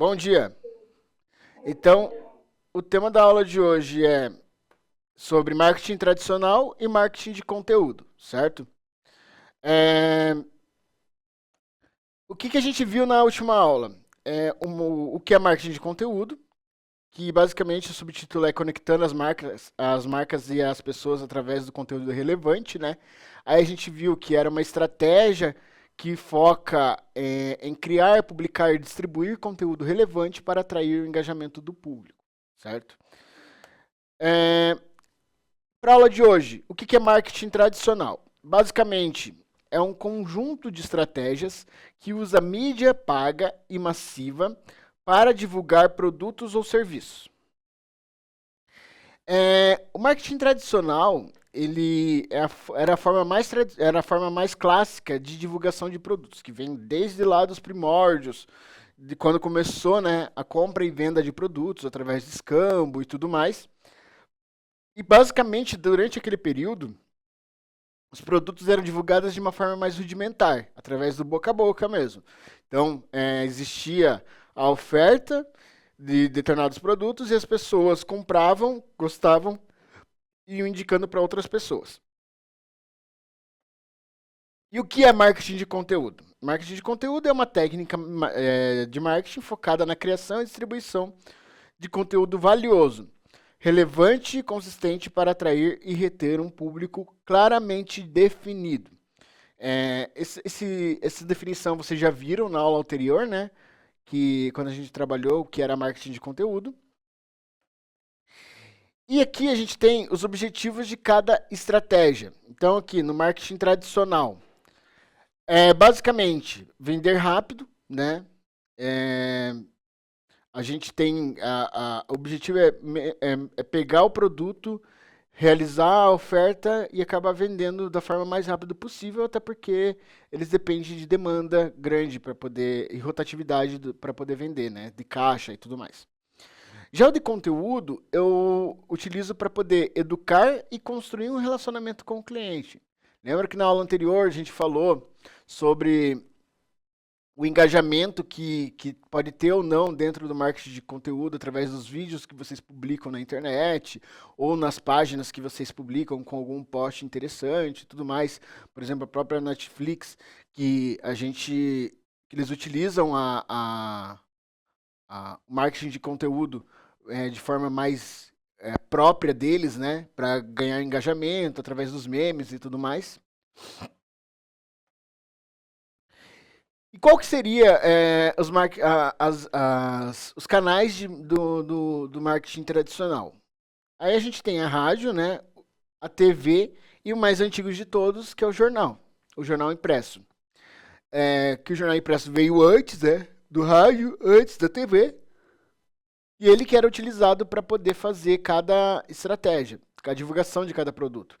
Bom dia. Então, o tema da aula de hoje é sobre marketing tradicional e marketing de conteúdo, certo? É, o que a gente viu na última aula? O que é marketing de conteúdo, que basicamente o subtítulo é conectando as marcas e as pessoas através do conteúdo relevante, né? Aí a gente viu que era uma estratégia que foca em criar, publicar e distribuir conteúdo relevante para atrair o engajamento do público, certo? É, para a aula de hoje, o que é marketing tradicional? Basicamente, é um conjunto de estratégias que usa mídia paga e massiva para divulgar produtos ou serviços. O marketing tradicional, era a forma mais clássica de divulgação de produtos, que vem desde lá dos primórdios, de quando começou, né, a compra e venda de produtos através de escambo e tudo mais. E basicamente, durante aquele período, os produtos eram divulgados de uma forma mais rudimentar, através do boca a boca mesmo. Então, existia a oferta de determinados produtos e as pessoas compravam, gostavam e iam indicando para outras pessoas. E o que é marketing de conteúdo? Marketing de conteúdo é uma técnica de marketing focada na criação e distribuição de conteúdo valioso, relevante e consistente para atrair e reter um público claramente definido. Essa definição vocês já viram na aula anterior, né? Que quando a gente trabalhou o que era marketing de conteúdo. E aqui a gente tem os objetivos de cada estratégia. Então, aqui no marketing tradicional, basicamente vender rápido, né? É, a gente tem o objetivo é pegar o produto, realizar a oferta e acabar vendendo da forma mais rápida possível, até porque eles dependem de demanda grande para poder e rotatividade para poder vender, né? De caixa e tudo mais. Já o de conteúdo, eu utilizo para poder educar e construir um relacionamento com o cliente. Lembra que na aula anterior a gente falou sobre o engajamento que pode ter ou não dentro do marketing de conteúdo através dos vídeos que vocês publicam na internet ou nas páginas que vocês publicam com algum post interessante e tudo mais. Por exemplo, a própria Netflix, que eles utilizam o marketing de conteúdo de forma mais própria deles, né, para ganhar engajamento através dos memes e tudo mais. E qual que seria os canais do marketing tradicional? Aí a gente tem a rádio, né, a TV e o mais antigo de todos, que é o jornal impresso. Que o jornal impresso veio antes, né, do rádio, antes da TV, e ele que era utilizado para poder fazer cada estratégia, a divulgação de cada produto.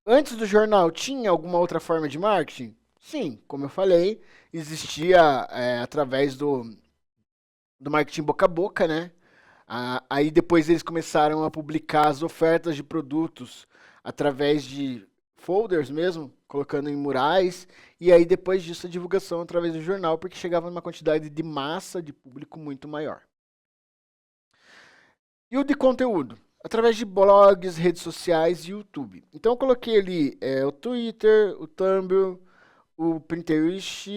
Antes do jornal, tinha alguma outra forma de marketing? Sim, como eu falei, existia através do marketing boca a boca, né? Aí depois eles começaram a publicar as ofertas de produtos através de folders mesmo, colocando em murais, e aí depois disso a divulgação através do jornal, porque chegava numa quantidade de massa de público muito maior. E o de conteúdo? Através de blogs, redes sociais e YouTube. Então eu coloquei ali o Twitter, o Tumblr, o Pinterest,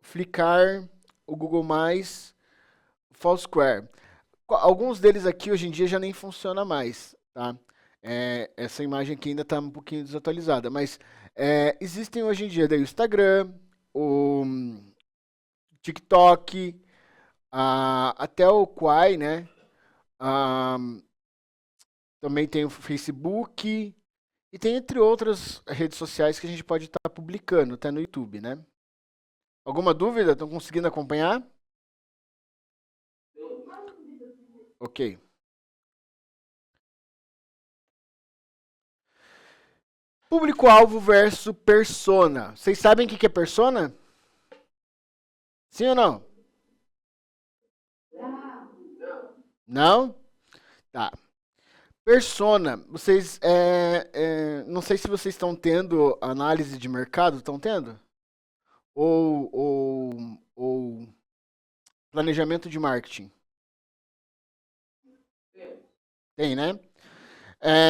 Flickr, o Google+, o Foursquare. Alguns deles aqui hoje em dia já nem funciona mais, tá? Essa imagem aqui ainda está um pouquinho desatualizada, mas existem hoje em dia daí o Instagram, o TikTok, até o Quai, né? Ah, também tem o Facebook e tem entre outras redes sociais que a gente pode estar publicando, até no YouTube, né? Alguma dúvida? Estão conseguindo acompanhar? Ok. Público-alvo versus persona. Vocês sabem o que é persona? Sim ou não? Não? Tá. Persona, não sei se vocês estão tendo análise de mercado, estão tendo? Ou Planejamento de marketing. Tem, né?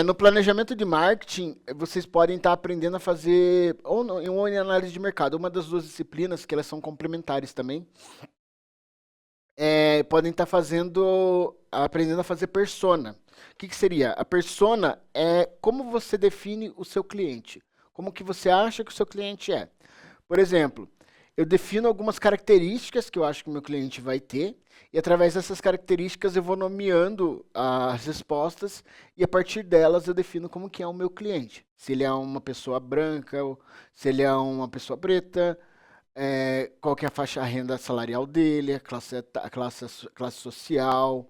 No planejamento de marketing, vocês podem estar aprendendo a fazer, ou em análise de mercado, uma das duas disciplinas, que elas são complementares também, podem estar aprendendo a fazer persona. O que seria? A persona é como você define o seu cliente. Como que você acha que o seu cliente é. Por exemplo, eu defino algumas características que eu acho que o meu cliente vai ter, e através dessas características eu vou nomeando as respostas, e a partir delas eu defino como que é o meu cliente. Se ele é uma pessoa branca, ou se ele é uma pessoa preta, qual que é a faixa renda salarial dele, a classe social,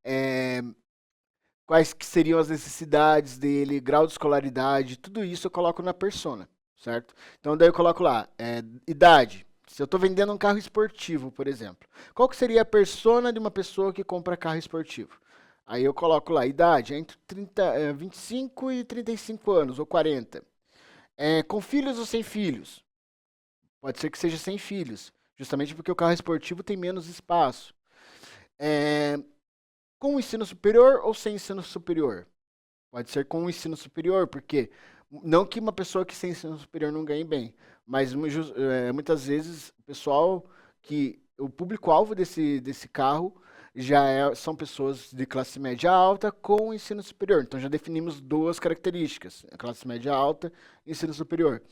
é, quais que seriam as necessidades dele, grau de escolaridade, tudo isso eu coloco na persona, certo? Então daí eu coloco lá, idade. Se eu estou vendendo um carro esportivo, por exemplo, qual que seria a persona de uma pessoa que compra carro esportivo? Aí eu coloco lá, idade, entre 25 e 35 anos, ou 40. Com filhos ou sem filhos? Pode ser que seja sem filhos, justamente porque o carro esportivo tem menos espaço. É, com ensino superior ou sem ensino superior? Pode ser com ensino superior, porque não que uma pessoa que sem ensino superior não ganhe bem, mas muitas vezes o público-alvo desse carro são pessoas de classe média alta com ensino superior. Então já definimos duas características, a classe média alta e ensino superior.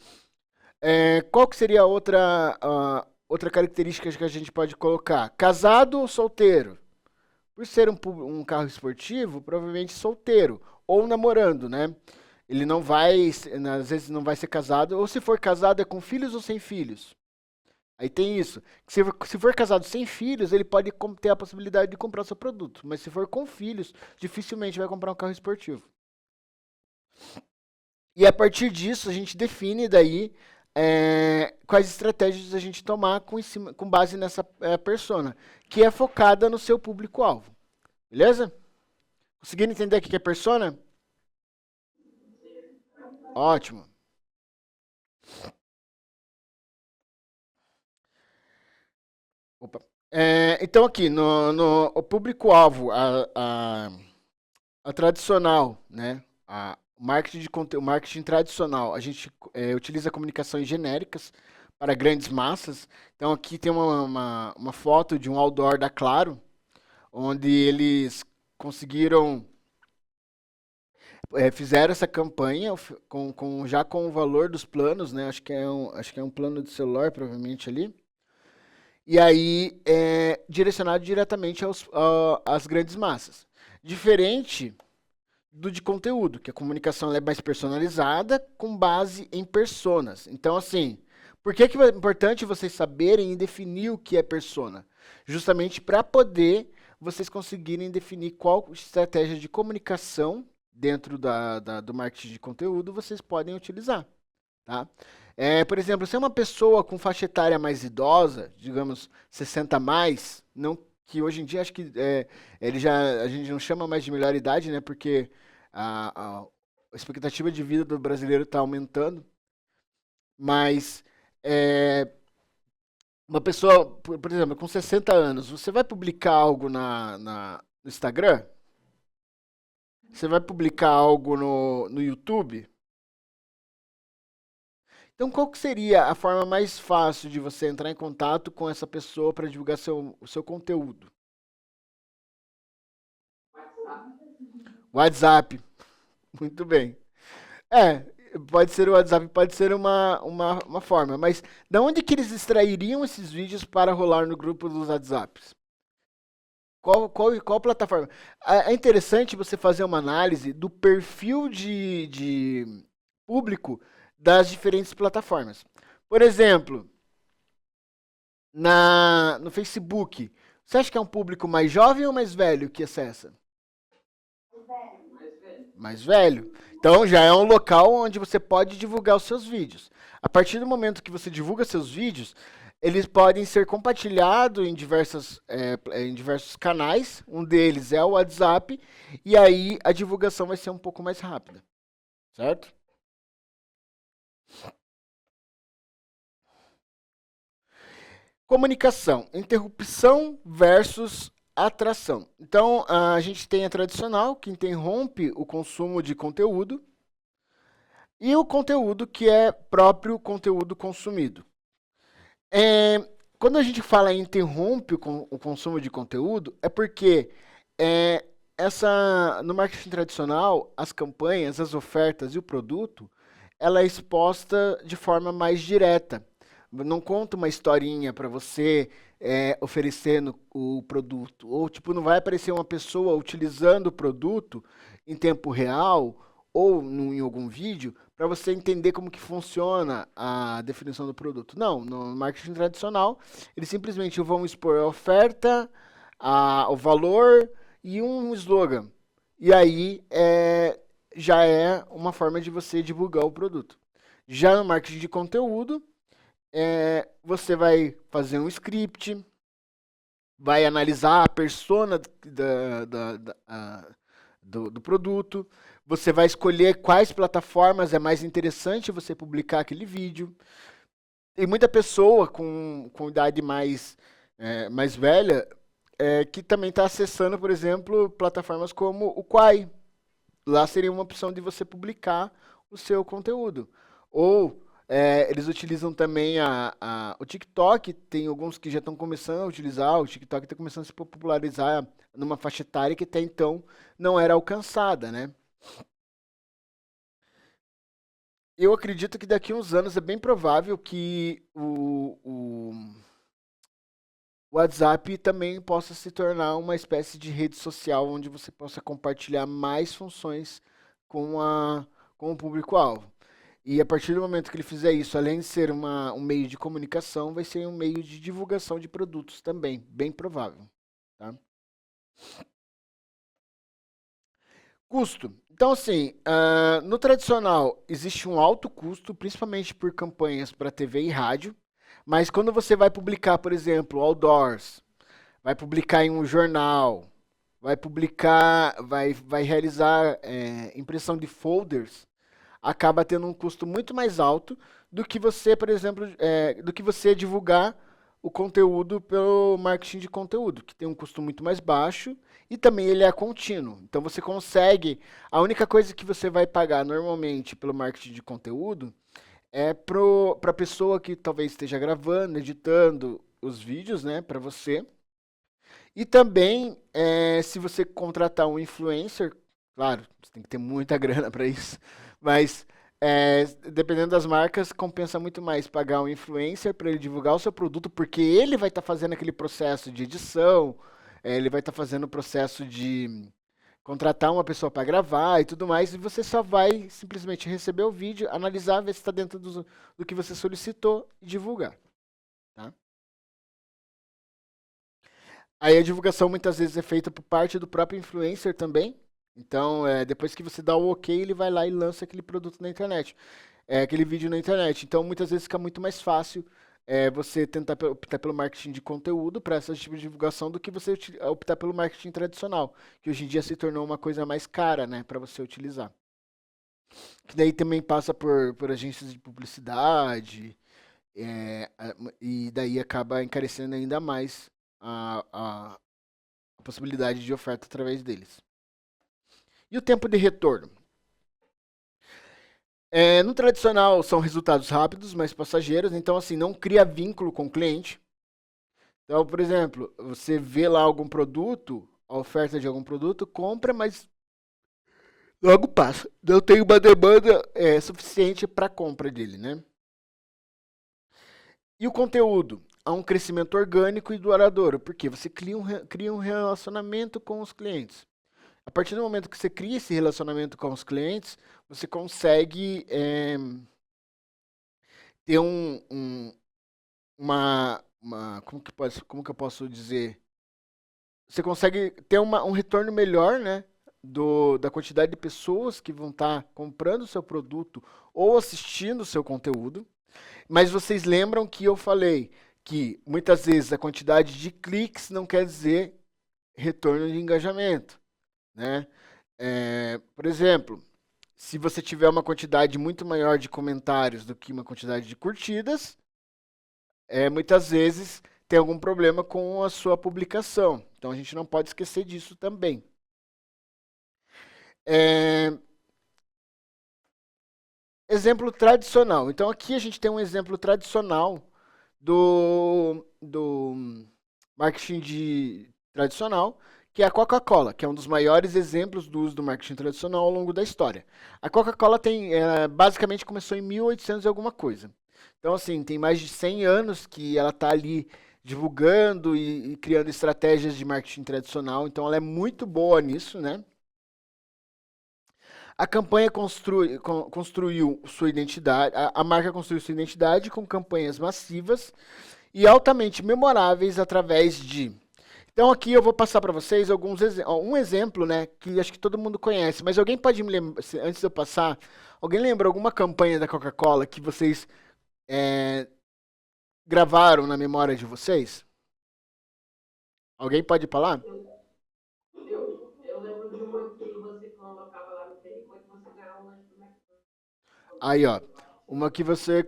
Qual que seria outra característica que a gente pode colocar? Casado ou solteiro? Por ser um carro esportivo, provavelmente solteiro ou namorando, né? Ele não vai, às vezes não vai ser casado, ou se for casado é com filhos ou sem filhos. Aí tem isso. Se for casado sem filhos, ele pode ter a possibilidade de comprar o seu produto, mas se for com filhos, dificilmente vai comprar um carro esportivo. E a partir disso, a gente define daí quais estratégias a gente tomar com base nessa persona, que é focada no seu público-alvo. Beleza? Conseguiram entender o que é persona? Ótimo. Opa. Então aqui, no o público-alvo, a tradicional, né? O marketing tradicional, a gente utiliza comunicações genéricas para grandes massas. Então aqui tem uma foto de um outdoor da Claro, onde eles conseguiram, fizeram essa campanha já com o valor dos planos, né? Acho que é um plano de celular, provavelmente ali. E aí direcionado diretamente às grandes massas. Diferente do de conteúdo, que a comunicação ela é mais personalizada com base em personas. Então, assim, por que é importante vocês saberem e definir o que é persona? Justamente para poder vocês conseguirem definir qual estratégia de comunicação dentro do marketing de conteúdo vocês podem utilizar. Tá? Por exemplo, se é uma pessoa com faixa etária mais idosa, digamos 60 a mais, não, que hoje em dia acho que a gente não chama mais de melhor idade, né? Porque a expectativa de vida do brasileiro está aumentando, mas é, uma pessoa, por exemplo, com 60 anos, você vai publicar algo no Instagram? Você vai publicar algo no YouTube? Então, qual que seria a forma mais fácil de você entrar em contato com essa pessoa para divulgar o seu conteúdo? WhatsApp. Muito bem. É, pode ser o WhatsApp, pode ser uma forma, mas da onde que eles extrairiam esses vídeos para rolar no grupo dos WhatsApps? Qual plataforma? É interessante você fazer uma análise do perfil de público das diferentes plataformas. Por exemplo, no Facebook, você acha que é um público mais jovem ou mais velho que acessa? Mais velho. Então já é um local onde você pode divulgar os seus vídeos. A partir do momento que você divulga seus vídeos, eles podem ser compartilhados em diversos canais. Um deles é o WhatsApp, e aí a divulgação vai ser um pouco mais rápida. Certo? Comunicação, interrupção versus atração. Então, a gente tem a tradicional, que interrompe o consumo de conteúdo, e o conteúdo que é próprio conteúdo consumido. Quando a gente fala em interrompe o consumo de conteúdo, é porque é, no marketing tradicional, as campanhas, as ofertas e o produto, ela é exposta de forma mais direta. Não conta uma historinha para você oferecendo o produto. Ou tipo, não vai aparecer uma pessoa utilizando o produto em tempo real ou em algum vídeo para você entender como que funciona a definição do produto. Não, no marketing tradicional, eles simplesmente vão expor a oferta, o valor e um slogan. E aí já é uma forma de você divulgar o produto. Já no marketing de conteúdo, você vai fazer um script, vai analisar a persona do produto, você vai escolher quais plataformas é mais interessante você publicar aquele vídeo. Tem muita pessoa com idade mais velha que também está acessando, por exemplo, plataformas como o Quai. Lá seria uma opção de você publicar o seu conteúdo. Ou eles utilizam também o TikTok, tem alguns que já estão começando a utilizar, o TikTok está começando a se popularizar numa faixa etária que até então não era alcançada, né? Eu acredito que daqui a uns anos é bem provável que o WhatsApp também possa se tornar uma espécie de rede social onde você possa compartilhar mais funções com o público-alvo. E a partir do momento que ele fizer isso, além de ser um meio de comunicação, vai ser um meio de divulgação de produtos também, bem provável. Tá? Custo. Então, assim, no tradicional existe um alto custo, principalmente por campanhas para TV e rádio, mas quando você vai publicar, por exemplo, outdoors, vai publicar em um jornal, vai realizar impressão de folders, acaba tendo um custo muito mais alto do que você, por exemplo, do que você divulgar o conteúdo pelo marketing de conteúdo, que tem um custo muito mais baixo e também ele é contínuo. Então você consegue, a única coisa que você vai pagar normalmente pelo marketing de conteúdo é para a pessoa que talvez esteja gravando, editando os vídeos, né, para você. E também, se você contratar um influencer, claro, você tem que ter muita grana para isso, mas dependendo das marcas, compensa muito mais pagar um influencer para ele divulgar o seu produto, porque ele vai estar fazendo aquele processo de edição, ele vai estar fazendo o processo de contratar uma pessoa para gravar e tudo mais, e você só vai simplesmente receber o vídeo, analisar, ver se está dentro do que você solicitou e divulgar. Tá? Aí a divulgação muitas vezes é feita por parte do próprio influencer também. Então, depois que você dá o ok, ele vai lá e lança aquele produto na internet, aquele vídeo na internet. Então, muitas vezes fica muito mais fácil você tentar optar pelo marketing de conteúdo para esse tipo de divulgação do que você optar pelo marketing tradicional, que hoje em dia se tornou uma coisa mais cara, né, para você utilizar. Que daí também passa por agências de publicidade, e daí acaba encarecendo ainda mais a possibilidade de oferta através deles. E o tempo de retorno? No tradicional são resultados rápidos, mas passageiros, então assim, não cria vínculo com o cliente. Então, por exemplo, você vê lá algum produto, a oferta de algum produto, compra, mas logo passa. Não tem uma demanda suficiente para compra dele, né? E o conteúdo? Há um crescimento orgânico e duradouro, porque você cria um relacionamento com os clientes. A partir do momento que você cria esse relacionamento com os clientes, você consegue ter como que eu posso dizer? Você consegue ter um retorno melhor, né? Da quantidade de pessoas que vão estar comprando o seu produto ou assistindo o seu conteúdo. Mas vocês lembram que eu falei que muitas vezes a quantidade de cliques não quer dizer retorno de engajamento, né? Por exemplo, se você tiver uma quantidade muito maior de comentários do que uma quantidade de curtidas, muitas vezes tem algum problema com a sua publicação. Então a gente não pode esquecer disso também. É, exemplo tradicional. Então aqui a gente tem um exemplo tradicional do marketing tradicional, que é a Coca-Cola, que é um dos maiores exemplos do uso do marketing tradicional ao longo da história. A Coca-Cola basicamente começou em 1800 e alguma coisa. Então, assim, tem mais de 100 anos que ela está ali divulgando e criando estratégias de marketing tradicional. Então, ela é muito boa nisso, né? A campanha construiu sua identidade, a marca construiu sua identidade com campanhas massivas e altamente memoráveis através de. Então aqui eu vou passar para vocês um exemplo, né, que acho que todo mundo conhece, mas alguém pode me lembrar, antes de eu passar, alguém lembra alguma campanha da Coca-Cola que vocês é, gravaram na memória de vocês? Alguém pode falar? Eu lembro de uma que você colocava lá no Facebook e você ganhava um lanche do McDonald's. Aí, ó, uma que você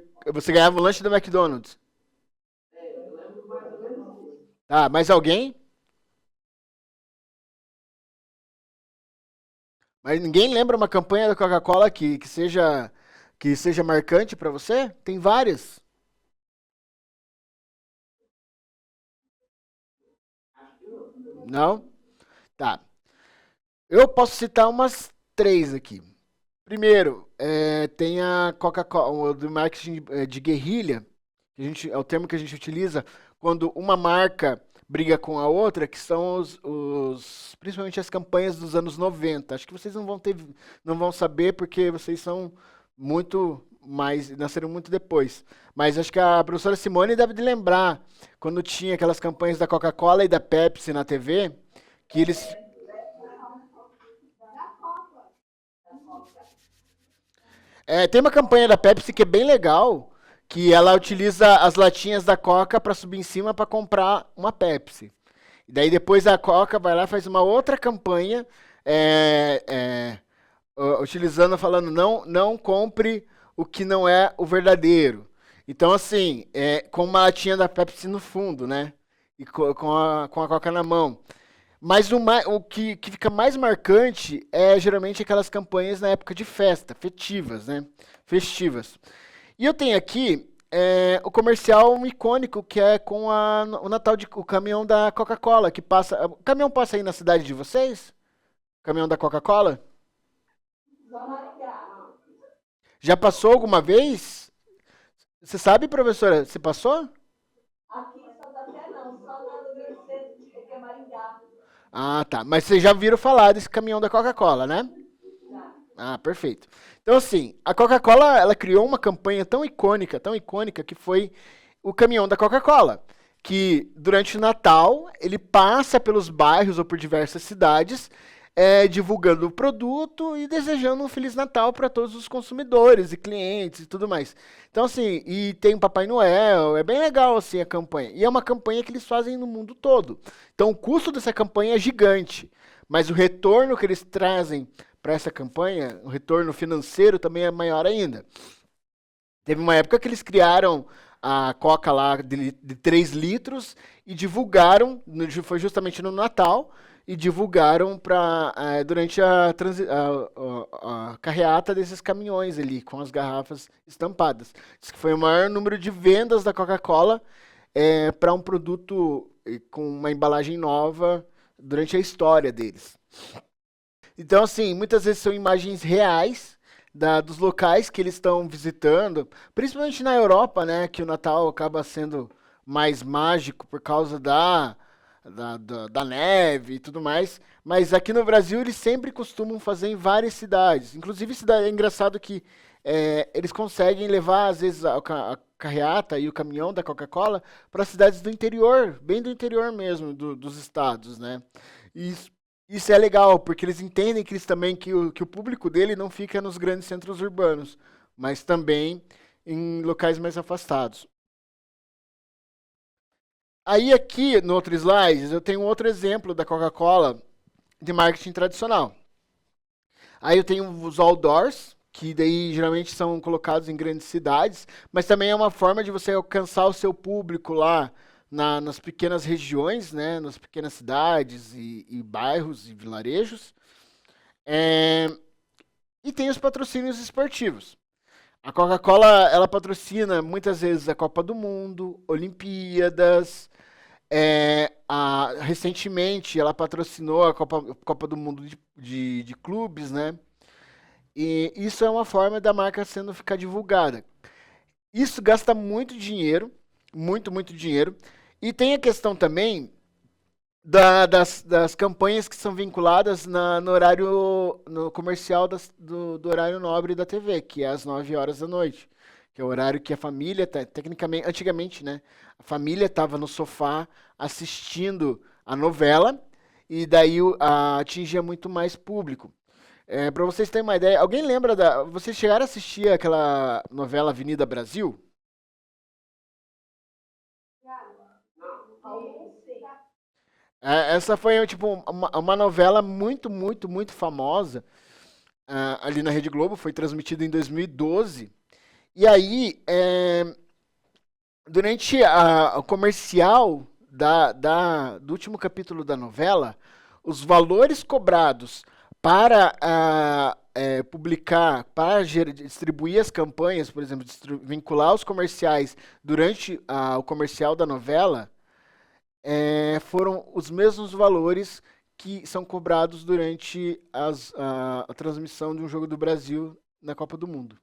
ganhava o lanche do McDonald's. Eu lembro mais ou menos disso. Tá, mais alguém? Mas ninguém lembra uma campanha da Coca-Cola que seja marcante para você? Tem várias. Não? Tá. Eu posso citar umas três aqui. Primeiro, tem a Coca-Cola, do marketing de guerrilha, é o termo que a gente utiliza quando uma marca briga com a outra, que são principalmente as campanhas dos anos 90. Acho que vocês não vão saber porque vocês são muito mais, nasceram muito depois. Mas acho que a professora Simone deve de lembrar quando tinha aquelas campanhas da Coca-Cola e da Pepsi na TV, que eles tem uma campanha da Pepsi que é bem legal, que ela utiliza as latinhas da Coca para subir em cima para comprar uma Pepsi. E daí depois a Coca vai lá e faz uma outra campanha, é, é, utilizando, falando não compre o que não é o verdadeiro. Então assim, com uma latinha da Pepsi no fundo, né? E com a Coca na mão. Mas o que fica mais marcante é geralmente aquelas campanhas na época de festa, festivas, né? Festivas. E eu tenho aqui o comercial icônico que é com o Natal o caminhão da Coca-Cola que passa. O caminhão passa aí na cidade de vocês? O caminhão da Coca-Cola? Já passou alguma vez? Você sabe, professora? Você passou? Ah, tá. Mas vocês já viram falar desse caminhão da Coca-Cola, né? Ah, perfeito. Então, assim, a Coca-Cola, ela criou uma campanha tão icônica, que foi o caminhão da Coca-Cola, que durante o Natal, ele passa pelos bairros ou por diversas cidades, divulgando o produto e desejando um Feliz Natal para todos os consumidores e clientes e tudo mais. Então, assim, e tem o Papai Noel, é bem legal, assim, a campanha. E é uma campanha que eles fazem no mundo todo. Então, o custo dessa campanha é gigante, mas o retorno que eles trazem para essa campanha, o retorno financeiro também é maior ainda. Teve uma época que eles criaram a Coca lá de 3 litros e divulgaram, foi justamente no Natal, e divulgaram durante a carreata desses caminhões ali, com as garrafas estampadas. Diz que foi o maior número de vendas da Coca-Cola para um produto com uma embalagem nova durante a história deles. Então, assim, muitas vezes são imagens reais dos locais que eles estão visitando, principalmente na Europa, né, que o Natal acaba sendo mais mágico por causa da neve e tudo mais. Mas aqui no Brasil eles sempre costumam fazer em várias cidades. Inclusive, é engraçado que eles conseguem levar, às vezes, a carreata e o caminhão da Coca-Cola para cidades do interior, bem do interior mesmo, dos estados, né? E isso é legal, porque eles entendem que que o público dele não fica nos grandes centros urbanos, mas também em locais mais afastados. Aí aqui, no outro slide, eu tenho um outro exemplo da Coca-Cola de marketing tradicional. Aí eu tenho os outdoors, que daí geralmente são colocados em grandes cidades, mas também é uma forma de você alcançar o seu público lá nas pequenas regiões, né, nas pequenas cidades e bairros e vilarejos. É, e tem os patrocínios esportivos. A Coca-Cola, ela patrocina muitas vezes a Copa do Mundo, Olimpíadas. Recentemente, ela patrocinou a Copa do Mundo de clubes, né? E isso é uma forma da marca sendo ficar divulgada. Isso gasta muito dinheiro, muito, muito dinheiro. E tem a questão também das campanhas que são vinculadas no horário no comercial do horário nobre da TV, que é às 9 horas da noite. Que é o horário que a família, tecnicamente, antigamente, né? A família estava no sofá assistindo a novela e daí atingia muito mais público. Para vocês terem uma ideia, alguém lembra da. Vocês chegaram a assistir aquela novela Avenida Brasil? Essa foi tipo uma novela muito, muito, muito famosa ali na Rede Globo, foi transmitida em 2012. E aí, durante o comercial do último capítulo da novela, os valores cobrados para publicar, para distribuir as campanhas, por exemplo, vincular os comerciais durante o comercial da novela, foram os mesmos valores que são cobrados durante a transmissão de um jogo do Brasil na Copa do Mundo.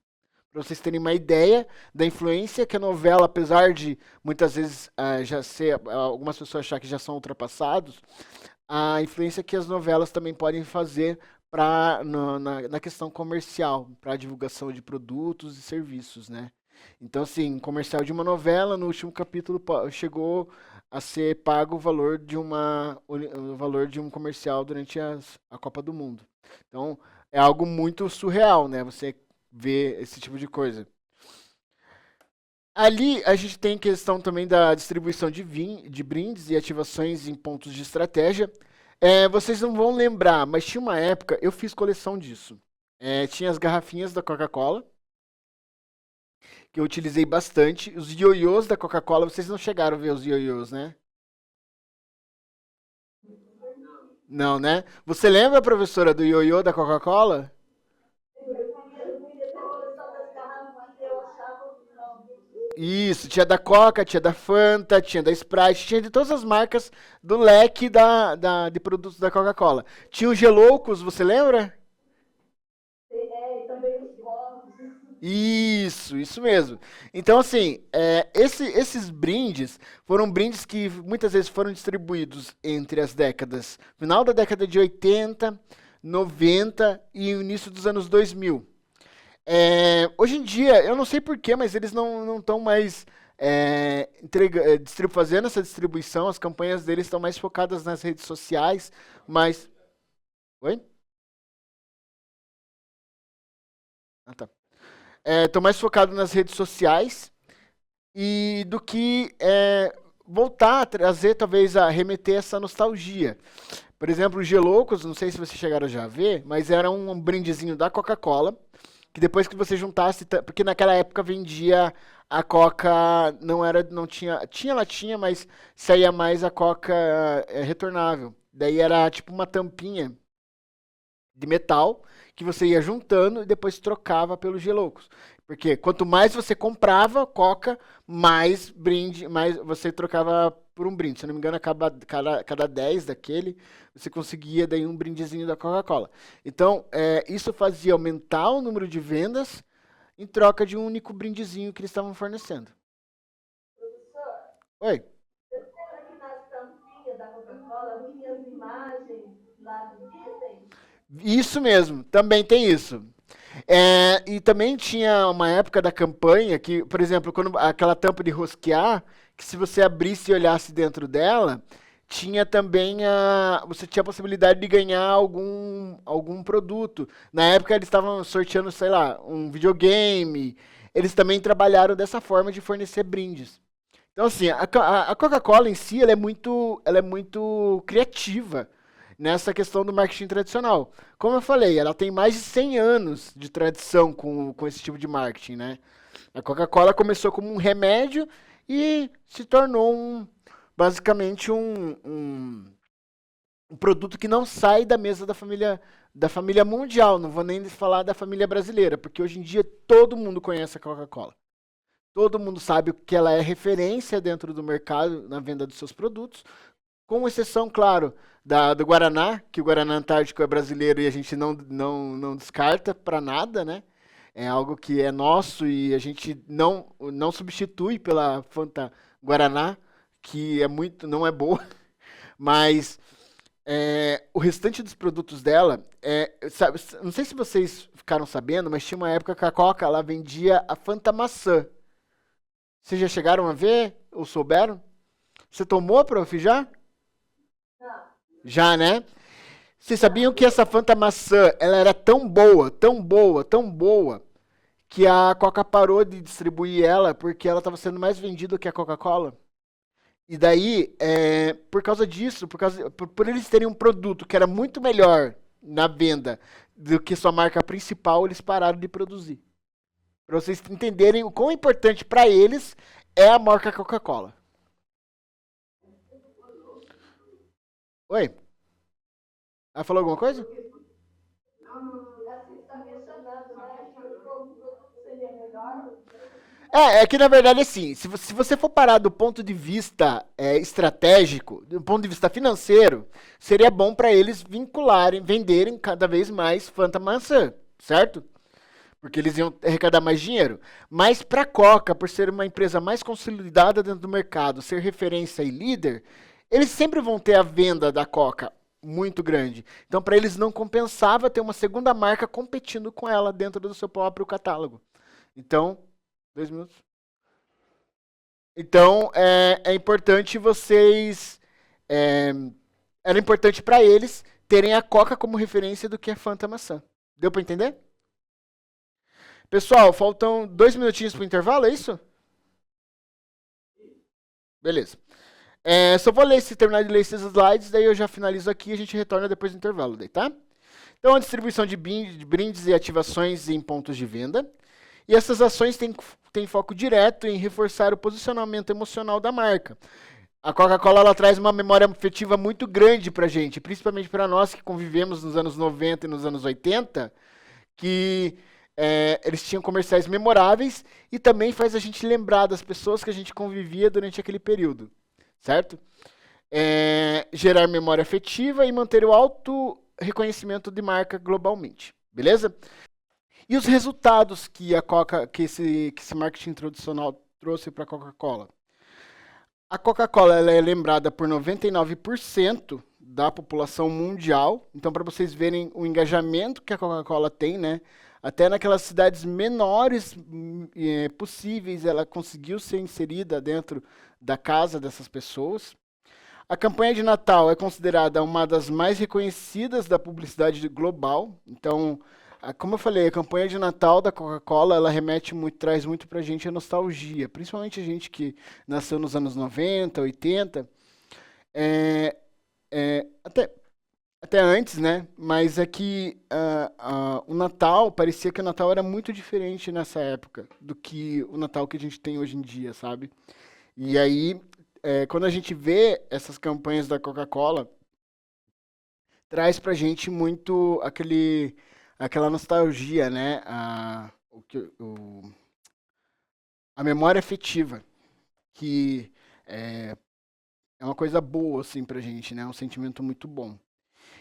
Para vocês terem uma ideia da influência que a novela, apesar de muitas vezes já ser, algumas pessoas achar que já são ultrapassados, a influência que as novelas também podem fazer na questão comercial, para a divulgação de produtos e serviços, né? Então, assim, um comercial de uma novela, no último capítulo, chegou a ser pago o valor de um comercial durante a Copa do Mundo. Então, é algo muito surreal, né? Você ver esse tipo de coisa. Ali a gente tem questão também da distribuição de brindes e ativações em pontos de estratégia. Vocês não vão lembrar, mas tinha uma época, eu fiz coleção disso. Tinha as garrafinhas da Coca-Cola, que eu utilizei bastante. Os ioiôs da Coca-Cola, vocês não chegaram a ver os ioiôs, né? Não, né? Você lembra, professora, do ioiô da Coca-Cola? Isso, tinha da Coca, tinha da Fanta, tinha da Sprite, tinha de todas as marcas do leque de produtos da Coca-Cola. Tinha o Geloucos, você lembra? Isso mesmo. Então, assim, esses brindes foram brindes que muitas vezes foram distribuídos entre as décadas, final da década de 80, 90 e o início dos anos 2000. Hoje em dia, eu não sei porquê, mas eles não estão mais fazendo essa distribuição, as campanhas deles estão mais focadas nas redes sociais, mas. Oi? Ah, tá. Estão mais focados nas redes sociais e do que voltar a trazer, talvez, a remeter essa nostalgia. Por exemplo, os Geloucos, não sei se vocês chegaram já a ver, mas era um brindezinho da Coca-Cola, que depois que você juntasse, porque naquela época vendia a Coca, tinha latinha, mas saía mais a Coca retornável. Daí era tipo uma tampinha de metal que você ia juntando e depois trocava pelos Geloucos. Porque quanto mais você comprava Coca, mais brinde, mais você trocava por um brinde. Se eu não me engano, cada 10 daquele, você conseguia daí um brindezinho da Coca-Cola. Então, isso fazia aumentar o número de vendas em troca de um único brindezinho que eles estavam fornecendo. Oi? Isso mesmo, também tem isso. E também tinha uma época da campanha que, por exemplo, quando aquela tampa de rosquear, que se você abrisse e olhasse dentro dela, tinha também você tinha a possibilidade de ganhar algum produto. Na época eles estavam sorteando, sei lá, um videogame. Eles também trabalharam dessa forma de fornecer brindes. Então, assim, a Coca-Cola em si, ela é muito criativa nessa questão do marketing tradicional. Como eu falei, ela tem mais de 100 anos de tradição com esse tipo de marketing, né? A Coca-Cola começou como um remédio e se tornou basicamente um produto que não sai da mesa da família mundial. Não vou nem falar da família brasileira, porque hoje em dia todo mundo conhece a Coca-Cola. Todo mundo sabe que ela é referência dentro do mercado na venda dos seus produtos, com exceção, claro, do Guaraná, que o Guaraná Antártico é brasileiro e a gente não descarta para nada, né? É algo que é nosso e a gente não substitui pela Fanta Guaraná, que não é boa, mas o restante dos produtos dela, não sei se vocês ficaram sabendo, mas tinha uma época que a Coca ela vendia a Fanta Maçã. Vocês já chegaram a ver ou souberam? Você tomou, prof, já? Já, né? Vocês sabiam que essa Fanta Maçã, ela era tão boa, tão boa, tão boa, que a Coca parou de distribuir ela porque ela estava sendo mais vendida que a Coca-Cola? E daí, por causa disso, por eles terem um produto que era muito melhor na venda do que sua marca principal, eles pararam de produzir. Para vocês entenderem o quão importante para eles é a marca Coca-Cola. Oi? Ela falou alguma coisa? Assim, está mencionando, né? Acho que o produto seria melhor. É que na verdade, assim, se você for parar do ponto de vista estratégico, do ponto de vista financeiro, seria bom para eles venderem cada vez mais Fanta Maçã, certo? Porque eles iam arrecadar mais dinheiro. Mas para a Coca, por ser uma empresa mais consolidada dentro do mercado, ser referência e líder, eles sempre vão ter a venda da Coca muito grande. Então, para eles não compensava ter uma segunda marca competindo com ela dentro do seu próprio catálogo. Então, 2 minutos. Então, é importante vocês. é, Era importante para eles terem a Coca como referência do que a Fanta Maçã. Deu para entender? Pessoal, faltam 2 minutinhos para o intervalo, é isso? Beleza. Só vou terminar de ler esses slides, daí eu já finalizo aqui e a gente retorna depois do intervalo, daí, tá? Então, a distribuição de brindes e ativações em pontos de venda. E essas ações têm foco direto em reforçar o posicionamento emocional da marca. A Coca-Cola ela traz uma memória afetiva muito grande pra gente, principalmente para nós que convivemos nos anos 90 e nos anos 80, que eles tinham comerciais memoráveis e também faz a gente lembrar das pessoas que a gente convivia durante aquele período, certo? Gerar memória afetiva e manter o alto reconhecimento de marca globalmente, beleza? E os resultados que esse marketing tradicional trouxe para a Coca-Cola? A Coca-Cola ela é lembrada por 99% da população mundial. Então, para vocês verem o engajamento que a Coca-Cola tem, né? Até naquelas cidades menores possíveis, ela conseguiu ser inserida dentro da casa dessas pessoas. A campanha de Natal é considerada uma das mais reconhecidas da publicidade global. Então, como eu falei, a campanha de Natal da Coca-Cola, ela traz muito pra gente a nostalgia, principalmente a gente que nasceu nos anos 90, 80, é, até antes, né? Mas é que o Natal, parecia que o Natal era muito diferente nessa época do que o Natal que a gente tem hoje em dia, sabe? E aí, quando a gente vê essas campanhas da Coca-Cola, traz pra gente muito aquela nostalgia, né? A memória afetiva, que é uma coisa boa, assim, pra gente, né? Um sentimento muito bom.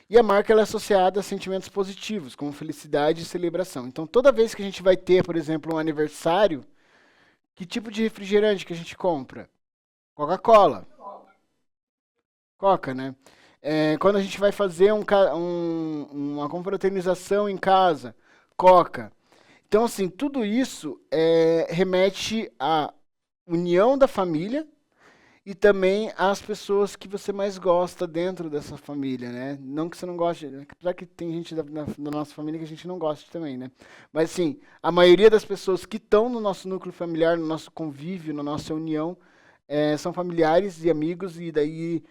E a marca ela é associada a sentimentos positivos, como felicidade e celebração. Então, toda vez que a gente vai ter, por exemplo, um aniversário, que tipo de refrigerante que a gente compra? Coca-Cola. Coca, né? Quando a gente vai fazer uma confraternização em casa, Coca. Então, assim, tudo isso remete à união da família e também às pessoas que você mais gosta dentro dessa família, né? Não que você não goste, apesar que tem gente da nossa família que a gente não gosta também, né? Mas, assim, a maioria das pessoas que estão no nosso núcleo familiar, no nosso convívio, na nossa união, são familiares e amigos, e daí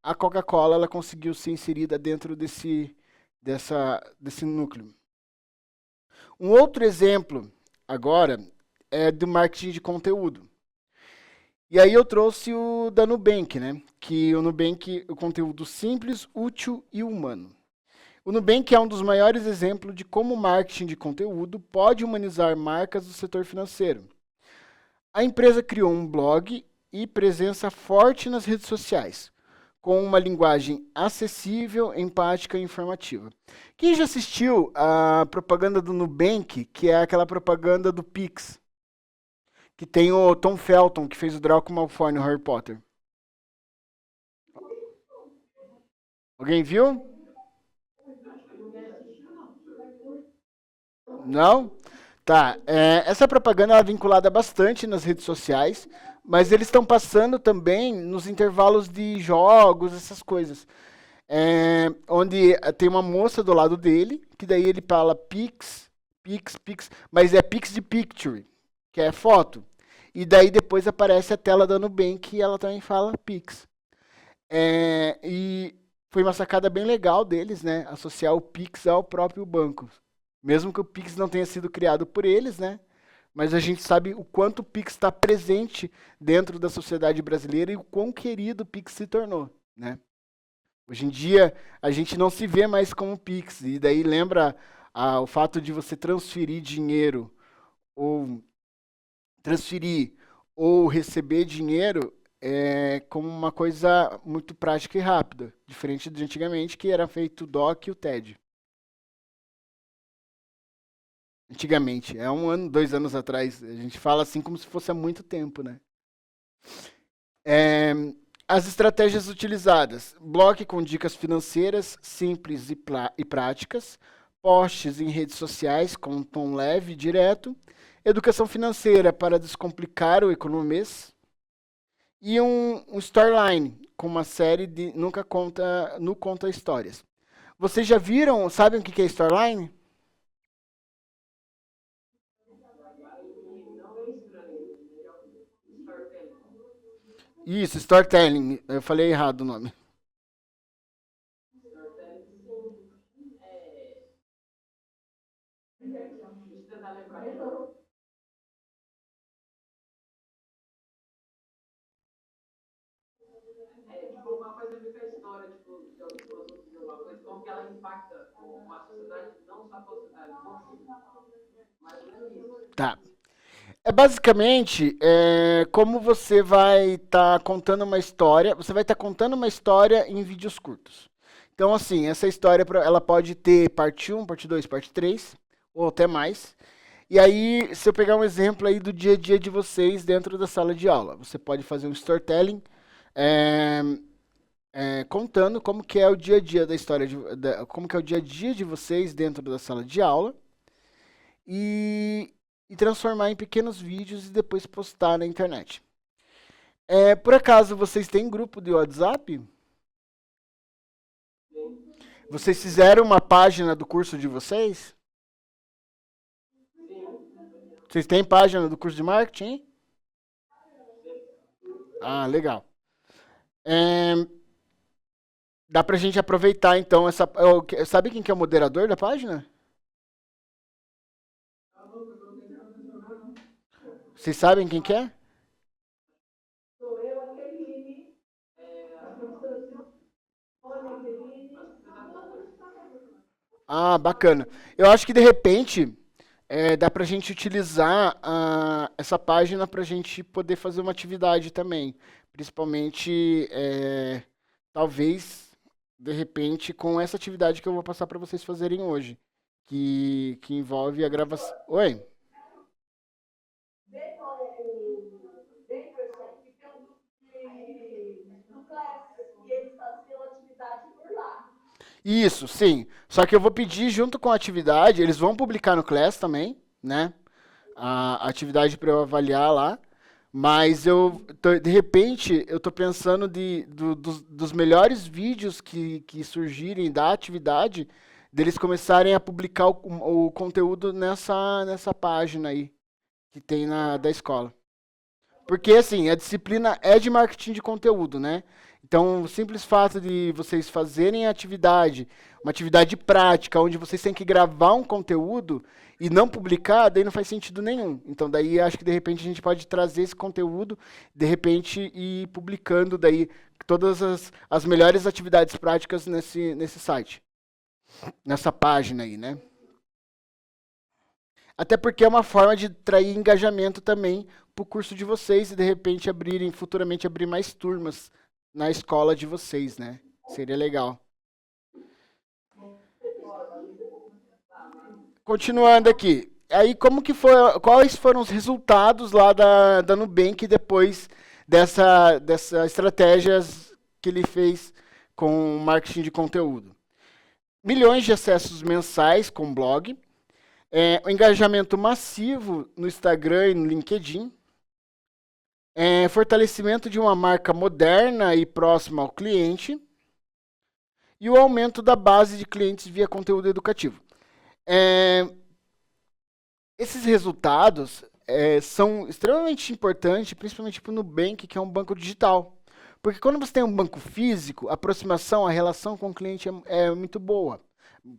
a Coca-Cola ela conseguiu ser inserida dentro desse núcleo. Um outro exemplo agora é do marketing de conteúdo. E aí eu trouxe o da Nubank, né? Que o Nubank, o conteúdo simples, útil e humano. O Nubank é um dos maiores exemplos de como o marketing de conteúdo pode humanizar marcas do setor financeiro. A empresa criou um blog e presença forte nas redes sociais, com uma linguagem acessível, empática e informativa. Quem já assistiu a propaganda do Nubank, que é aquela propaganda do Pix, que tem o Tom Felton, que fez o Draco Malfoy no Harry Potter? Alguém viu? Não? Tá. Essa propaganda ela é vinculada bastante nas redes sociais, mas eles estão passando também nos intervalos de jogos, essas coisas. Onde tem uma moça do lado dele, que daí ele fala Pix, Pix, Pix, mas é Pix de Picture, que é foto. E daí depois aparece a tela da Nubank e ela também fala Pix. E foi uma sacada bem legal deles, né? Associar o Pix ao próprio banco. Mesmo que o Pix não tenha sido criado por eles, né? Mas a gente sabe o quanto o Pix está presente dentro da sociedade brasileira e o quão querido o Pix se tornou, né? Hoje em dia, a gente não se vê mais como Pix. E daí lembra o fato de você ou transferir ou receber dinheiro como uma coisa muito prática e rápida. Diferente de antigamente, que era feito o DOC e o TED. Antigamente, é 1 ano, 2 anos atrás. A gente fala assim como se fosse há muito tempo, né? É, as estratégias utilizadas: bloco com dicas financeiras simples e práticas, posts em redes sociais com um tom leve e direto, educação financeira para descomplicar o economês e um storyline com uma série de no conta histórias. Vocês já viram, sabem o que é storyline? Isso, storytelling. Eu falei errado o nome. Tentar lembrar. Tipo, uma coisa a ver com a história, tipo, de alguma coisa, como que ela impacta a sociedade, não só a sociedade, mais ou menos isso. Tá. É basicamente como você vai estar contando uma história. Você vai estar contando uma história em vídeos curtos. Então, assim, essa história ela pode ter parte 1, parte 2, parte 3, ou até mais. E aí, se eu pegar um exemplo aí do dia a dia de vocês dentro da sala de aula, você pode fazer um storytelling é, contando como que é o dia a dia da história, como que é o dia a dia de vocês dentro da sala de aula e, e transformar em pequenos vídeos e depois postar na internet. Por acaso vocês têm grupo de WhatsApp? Vocês fizeram uma página do curso de vocês? Vocês têm página do curso de marketing? Ah, legal. É, dá pra gente aproveitar então essa. Sabe quem que é o moderador da página? Vocês sabem quem que é? Sou eu, a Keline, a Sônia, a Keline. Ah, bacana. Eu acho que de repente dá pra gente utilizar essa página pra gente poder fazer uma atividade também. Principalmente, talvez, de repente, com essa atividade que eu vou passar pra vocês fazerem hoje. Que envolve a gravação. Oi? Dentro que tem um grupo do Class, e eles faziam atividade por lá. Isso, sim. Só que eu vou pedir junto com a atividade, eles vão publicar no Class também, né? A atividade para eu avaliar lá. Mas de repente, eu tô pensando dos melhores vídeos que surgirem da atividade, deles começarem a publicar o conteúdo nessa página aí, que tem da escola. Porque, assim, a disciplina é de marketing de conteúdo, né? Então, o simples fato de vocês fazerem a atividade, uma atividade prática, onde vocês têm que gravar um conteúdo e não publicar, daí não faz sentido nenhum. Então, daí acho que de repente a gente pode trazer esse conteúdo, de repente, e ir publicando daí todas as melhores atividades práticas nesse site, nessa página aí, né? Até porque é uma forma de atrair engajamento também para o curso de vocês e de repente futuramente abrir mais turmas na escola de vocês, né? Seria legal. Continuando aqui. Aí como que foi, quais foram os resultados lá da Nubank depois dessa estratégias que ele fez com marketing de conteúdo? Milhões de acessos mensais com blog, o engajamento massivo no Instagram e no LinkedIn, fortalecimento de uma marca moderna e próxima ao cliente e o aumento da base de clientes via conteúdo educativo. Esses resultados são extremamente importantes, principalmente para o Nubank, que é um banco digital. Porque quando você tem um banco físico, a aproximação, a relação com o cliente é muito boa.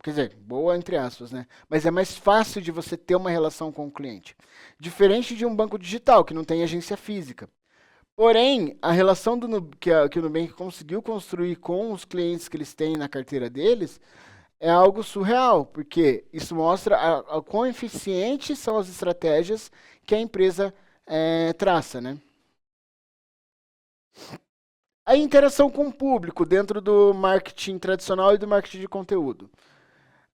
Quer dizer, boa entre aspas, né? Mas é mais fácil de você ter uma relação com o cliente. Diferente de um banco digital, que não tem agência física. Porém, a relação que o Nubank conseguiu construir com os clientes que eles têm na carteira deles é algo surreal, porque isso mostra a quão eficientes são as estratégias que a empresa traça, né? A interação com o público dentro do marketing tradicional e do marketing de conteúdo.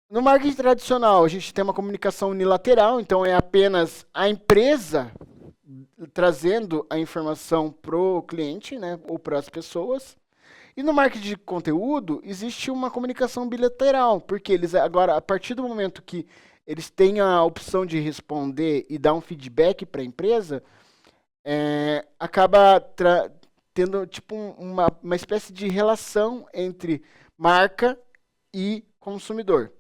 No marketing tradicional, a gente tem uma comunicação unilateral, então é apenas a empresa trazendo a informação para o cliente, né, ou para as pessoas. E no marketing de conteúdo, existe uma comunicação bilateral, porque eles agora, a partir do momento que eles têm a opção de responder e dar um feedback para a empresa, acaba tendo tipo uma espécie de relação entre marca e consumidor.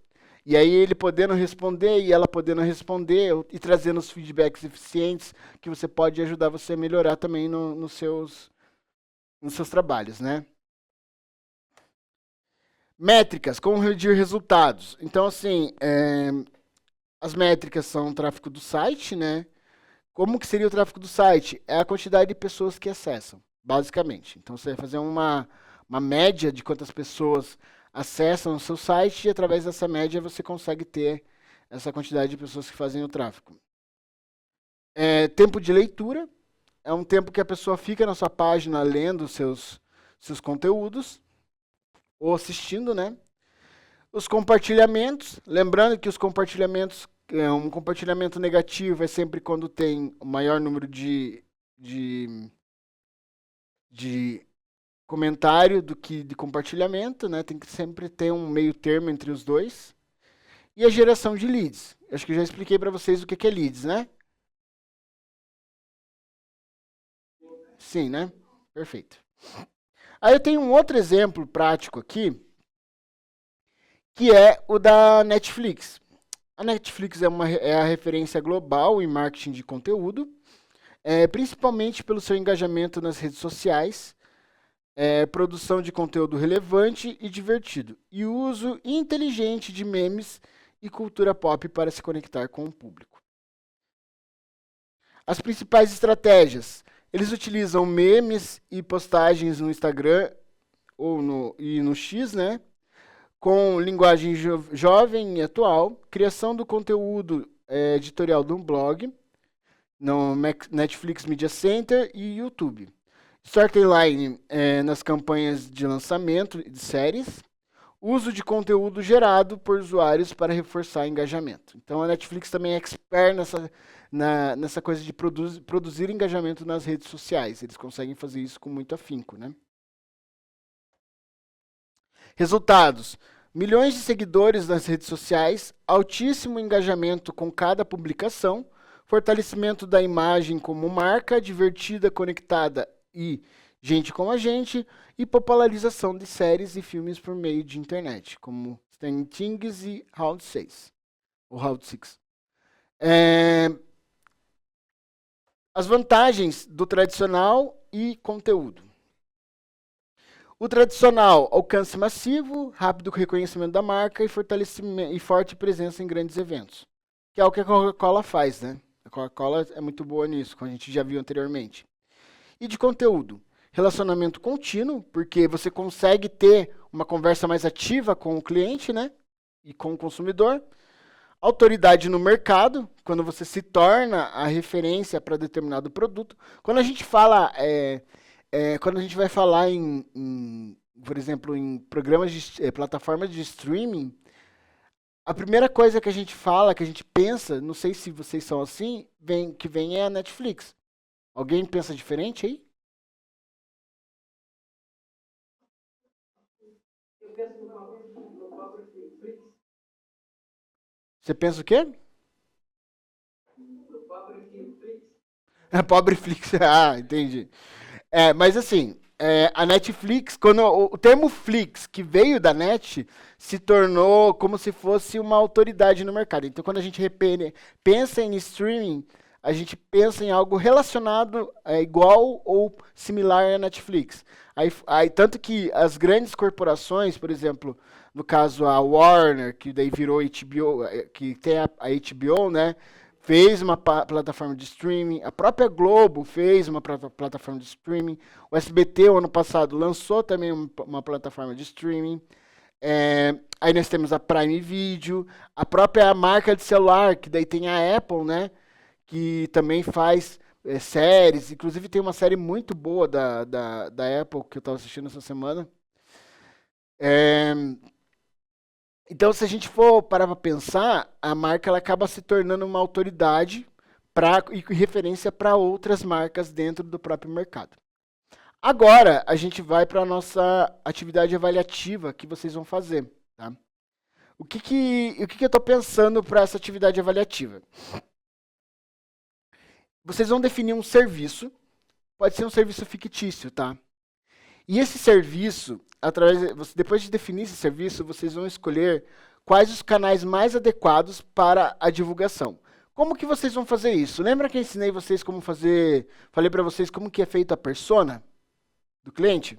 E aí ele podendo responder e ela podendo responder e trazendo os feedbacks eficientes que você pode ajudar você a melhorar também nos seus trabalhos, né? Métricas, como medir resultados. Então, assim, as métricas são o tráfego do site, né? Como que seria o tráfego do site? É a quantidade de pessoas que acessam, basicamente. Então, você vai fazer uma média de quantas pessoas acessam o seu site e através dessa média você consegue ter essa quantidade de pessoas que fazem o tráfego. Tempo de leitura. É um tempo que a pessoa fica na sua página lendo seus conteúdos ou assistindo, né? Os compartilhamentos, lembrando que os compartilhamentos, um compartilhamento negativo é sempre quando tem o maior número de comentário do que de compartilhamento, né? Tem que sempre ter um meio termo entre os dois. E a geração de leads. Acho que eu já expliquei para vocês o que é leads, né? Sim, né? Perfeito. Aí eu tenho um outro exemplo prático aqui, que é o da Netflix. A Netflix é a referência global em marketing de conteúdo, principalmente pelo seu engajamento nas redes sociais, produção de conteúdo relevante e divertido, e uso inteligente de memes e cultura pop para se conectar com o público. As principais estratégias. Eles utilizam memes e postagens no Instagram e no X, né? Com linguagem jovem e atual, criação do conteúdo editorial de um blog, no Netflix Media Center e YouTube. Storyline nas campanhas de lançamento de séries. Uso de conteúdo gerado por usuários para reforçar engajamento. Então a Netflix também é expert nessa coisa de produzir engajamento nas redes sociais. Eles conseguem fazer isso com muito afinco, né? Resultados. Milhões de seguidores nas redes sociais, altíssimo engajamento com cada publicação, fortalecimento da imagem como marca, divertida, conectada e gente como a gente, e popularização de séries e filmes por meio de internet, como Stranger Things e Round 6. Ou Round 6. As vantagens do tradicional e conteúdo. O tradicional, alcance massivo, rápido reconhecimento da marca e fortalecimento e forte presença em grandes eventos. Que é o que a Coca-Cola faz, né? A Coca-Cola é muito boa nisso, como a gente já viu anteriormente. E de conteúdo, relacionamento contínuo, porque você consegue ter uma conversa mais ativa com o cliente, né? E com o consumidor. Autoridade no mercado, quando você se torna a referência para determinado produto. Quando a gente fala, quando a gente vai falar por exemplo, em programas de plataformas de streaming, a primeira coisa que a gente fala, que a gente pensa, não sei se vocês são assim, que vem é a Netflix. Alguém pensa diferente aí? Eu penso no próprio Netflix, Você pensa o quê? no próprio Netflix. Pobre Flix. Ah, entendi. Mas assim, a Netflix, quando o termo Flix, que veio da net, se tornou como se fosse uma autoridade no mercado. Então, quando a gente pensa em streaming, a gente pensa em algo relacionado, igual ou similar à Netflix. Aí, tanto que as grandes corporações, por exemplo, no caso a Warner, que daí virou HBO, que tem a HBO, né? Fez uma plataforma de streaming, a própria Globo fez uma plataforma de streaming, o SBT, o ano passado, lançou também uma plataforma de streaming. Aí nós temos a Prime Video, a própria marca de celular, que daí tem a Apple, né? Que também faz séries, inclusive tem uma série muito boa da Apple que eu estava assistindo essa semana. É, Então, se a gente for parar para pensar, a marca ela acaba se tornando uma autoridade e referência para outras marcas dentro do próprio mercado. Agora, a gente vai para a nossa atividade avaliativa que vocês vão fazer. Tá? O que eu estou pensando para essa atividade avaliativa? Vocês vão definir um serviço, pode ser um serviço fictício, tá? E esse serviço, depois de definir esse serviço, vocês vão escolher quais os canais mais adequados para a divulgação. Como que vocês vão fazer isso? Lembra que eu ensinei vocês como fazer, falei para vocês como que é feita a persona do cliente?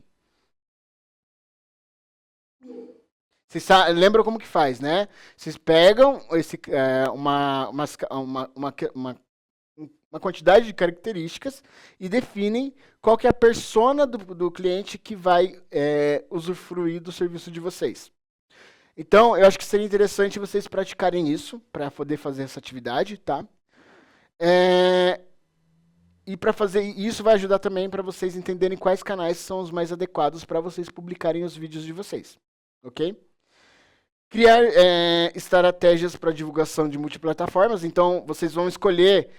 Vocês lembram como que faz, né? Vocês pegam uma quantidade de características e definem qual que é a persona do cliente que vai usufruir do serviço de vocês. Então, eu acho que seria interessante vocês praticarem isso para poder fazer essa atividade, tá? E para fazer isso vai ajudar também para vocês entenderem quais canais são os mais adequados para vocês publicarem os vídeos de vocês, ok? Criar estratégias para divulgação de multiplataformas. Então, vocês vão escolher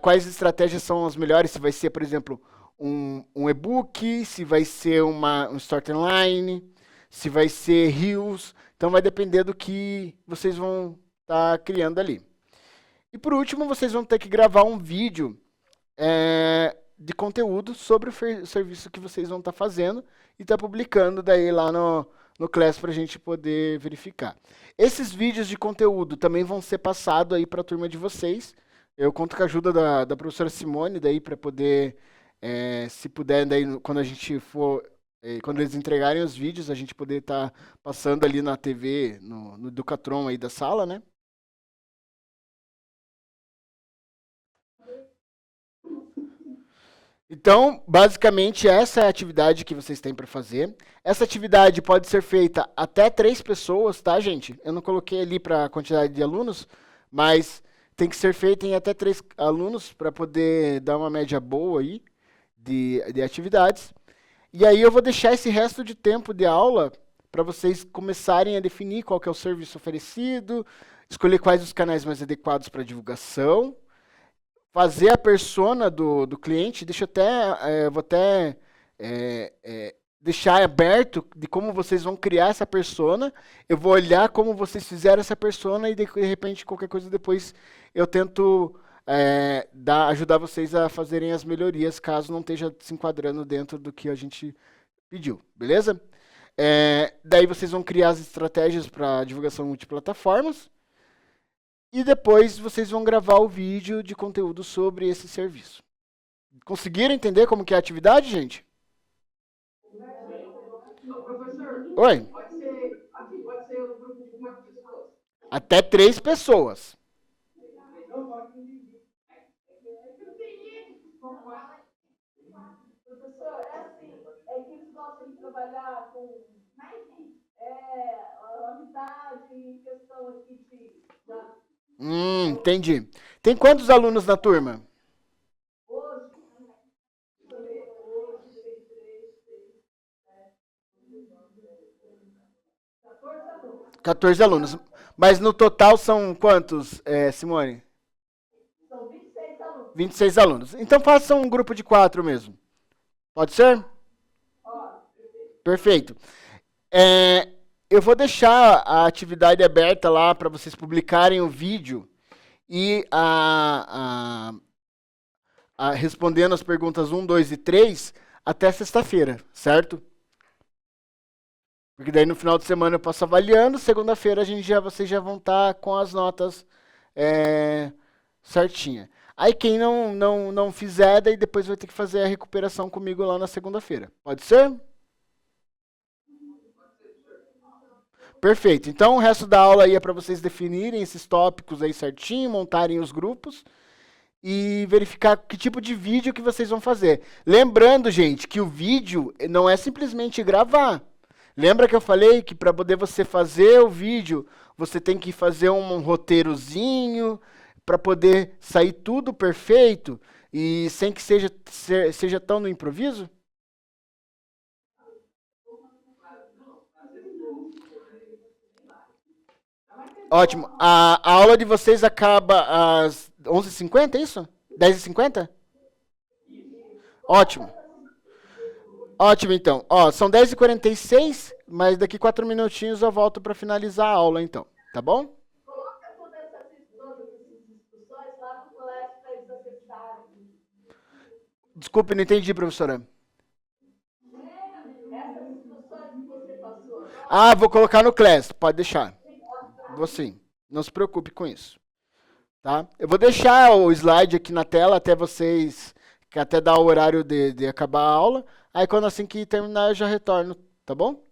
quais estratégias são as melhores. Se vai ser, por exemplo, um e-book, se vai ser um Start Online, se vai ser Reels. Então, vai depender do que vocês vão estar criando ali. E, por último, vocês vão ter que gravar um vídeo de conteúdo sobre o serviço que vocês vão estar fazendo e estar publicando daí lá no Class para a gente poder verificar. Esses vídeos de conteúdo também vão ser passados aí para a turma de vocês. Eu conto com a ajuda da professora Simone daí para poder, se puder, daí quando a gente for, quando eles entregarem os vídeos, a gente poder estar passando ali na TV, no Educatron aí da sala, né? Então, basicamente, essa é a atividade que vocês têm para fazer. Essa atividade pode ser feita até 3 pessoas, tá, gente? Eu não coloquei ali para a quantidade de alunos, mas tem que ser feita em até 3 alunos para poder dar uma média boa aí de atividades. E aí eu vou deixar esse resto de tempo de aula para vocês começarem a definir qual que é o serviço oferecido, escolher quais os canais mais adequados para divulgação, fazer a persona do cliente. Vou até deixar aberto de como vocês vão criar essa persona. Eu vou olhar como vocês fizeram essa persona e de repente qualquer coisa depois eu tento ajudar vocês a fazerem as melhorias caso não esteja se enquadrando dentro do que a gente pediu, beleza? Daí vocês vão criar as estratégias para divulgação multiplataformas. E depois vocês vão gravar o vídeo de conteúdo sobre esse serviço. Conseguiram entender como que é a atividade, gente? Ô, professor, Oi? pode ser um grupo de quantas pessoas? Até 3 pessoas. Professor, é assim, é que eles gostam de trabalhar com amizade, questão aqui Entendi. Tem quantos alunos na turma? hoje, tem 14 alunos. 14 alunos. Mas no total são quantos, Simone? São 26 alunos. 26 alunos. Então façam um grupo de 4 mesmo. Pode ser? Perfeito. Eu vou deixar a atividade aberta lá para vocês publicarem o vídeo e respondendo as perguntas 1, 2 e 3 até sexta-feira, certo? Porque daí no final de semana eu passo avaliando, segunda-feira vocês já vão estar com as notas certinha. Aí quem não fizer, daí depois vai ter que fazer a recuperação comigo lá na segunda-feira. Pode ser? Perfeito. Então o resto da aula aí é para vocês definirem esses tópicos aí certinho, montarem os grupos e verificar que tipo de vídeo que vocês vão fazer. Lembrando, gente, que o vídeo não é simplesmente gravar. Lembra que eu falei que para poder você fazer o vídeo, você tem que fazer um roteirozinho para poder sair tudo perfeito e sem que seja tão no improviso? Ótimo. A aula de vocês acaba às 11h50, é isso? 10h50? Ótimo. Ótimo, então. Ó, são 10h46, mas daqui 4 minutinhos eu volto para finalizar a aula, então. Tá bom? Coloca todas essas discussões lá no colégio para eles acessarem. Desculpe, não entendi, professora. Essas discussões que você passou. Ah, vou colocar no Class, pode deixar. Vou sim. Não se preocupe com isso. Tá? Eu vou deixar o slide aqui na tela até vocês, que até dá o horário de acabar a aula. Aí quando assim que terminar eu já retorno, tá bom?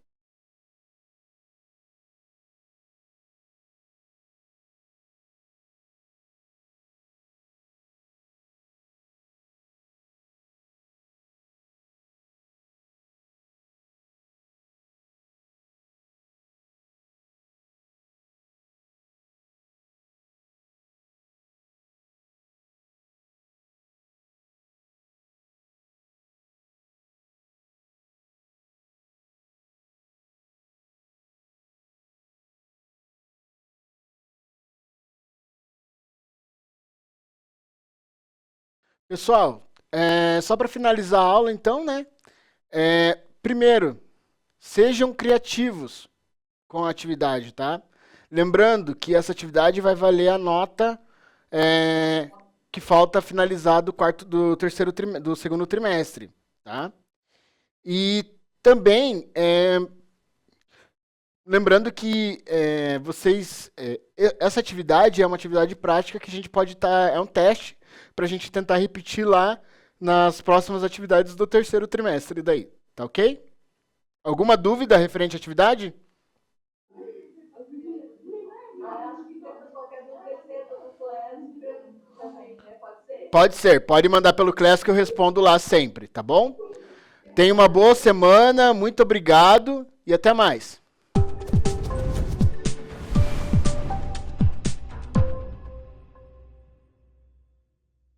Pessoal, só para finalizar a aula então, né? Primeiro, sejam criativos com a atividade, tá? Lembrando que essa atividade vai valer a nota que falta finalizar do segundo trimestre, tá? E também lembrando que essa atividade é uma atividade prática que a gente pode estar, é um teste para a gente tentar repetir lá nas próximas atividades do terceiro trimestre daí, tá ok? Alguma dúvida referente à atividade? Acho que qualquer dúvida do colégio também, né? Pode ser? Pode ser, pode mandar pelo Class que eu respondo lá sempre, tá bom? Tenha uma boa semana, muito obrigado e até mais.